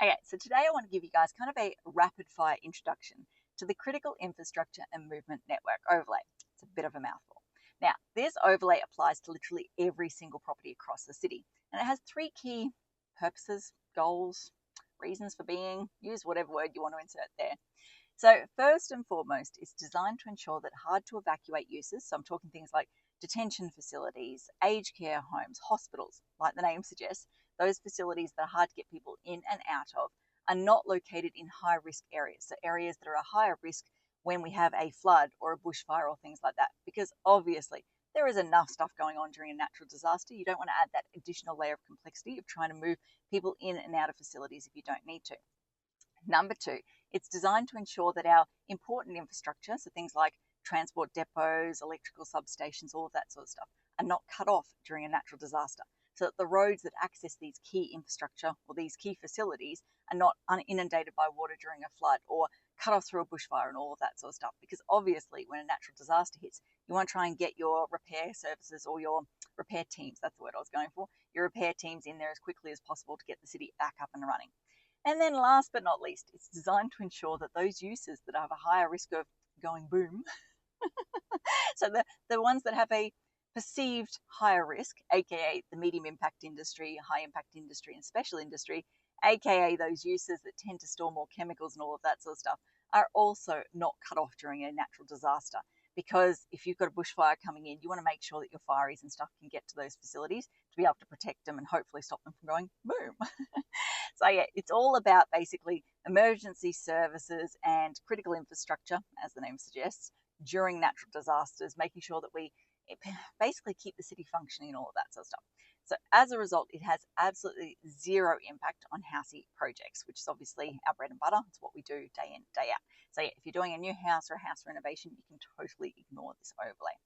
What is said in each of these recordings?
Okay, so today I want to give you guys kind of a rapid fire introduction to the Critical Infrastructure and Movement Network overlay. It's a bit of a mouthful. Now, this overlay applies to literally every single property across the city, and it has three key purposes, goals, reasons for being, use whatever word you want to insert there. So first and foremost, it's designed to ensure that hard to evacuate uses, so I'm talking things like detention facilities, aged care homes, hospitals, like the name suggests, those facilities that are hard to get people in and out of are not located in high risk areas. So areas that are a higher risk when we have a flood or a bushfire or things like that, because obviously there is enough stuff going on during a natural disaster. You don't want to add that additional layer of complexity of trying to move people in and out of facilities if you don't need to. Number two, it's designed to ensure that our important infrastructure, so things like transport depots, electrical substations, all of that sort of stuff, are not cut off during a natural disaster, so that the roads that access these key infrastructure or these key facilities are not inundated by water during a flood or cut off through a bushfire and all of that sort of stuff. Because obviously when a natural disaster hits, you want to try and get your repair services or your repair teams, that's the word I was going for, your repair teams in there as quickly as possible to get the city back up and running. And then last but not least, it's designed to ensure that those uses that have a higher risk of going boom, so the ones that have a perceived higher risk, aka the medium impact industry, high impact industry, and special industry, aka those uses that tend to store more chemicals and all of that sort of stuff, are also not cut off during a natural disaster. Because if you've got a bushfire coming in, you want to make sure that your fireys and stuff can get to those facilities to be able to protect them and hopefully stop them from going boom. So yeah, it's all about basically emergency services and critical infrastructure, as the name suggests, during natural disasters, making sure that we basically keep the city functioning and all of that sort of stuff. So as a result, it has absolutely zero impact on housey projects, which is obviously our bread and butter. It's what we do day in, day out. So yeah, if you're doing a new house or a house renovation, you can totally ignore this overlay.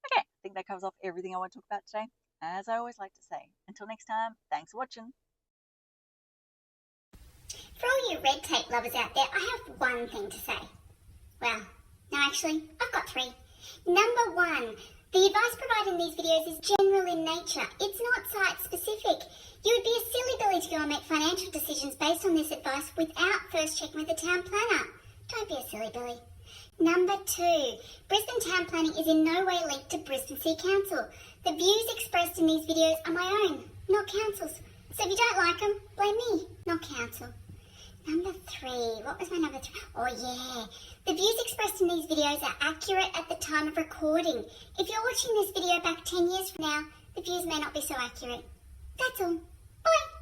Okay, I think that covers off everything I want to talk about today. As I always like to say, until next time, thanks for watching. For all you red tape lovers out there, I have one thing to say. Well, no, actually, I've got three. Number one, the advice provided in these videos is general in nature. It's not site-specific. You would be a silly Billy to go and make financial decisions based on this advice without first checking with the town planner. Don't be a silly Billy. Number two, Brisbane town planning is in no way linked to Brisbane City Council. The views expressed in these videos are my own, not council's. So if you don't like them, blame me, not council. Number three, what was my number three? Oh yeah, the views expressed in these videos are accurate at the time of recording. If you're watching this video back 10 years from now, the views may not be so accurate. That's all. Bye.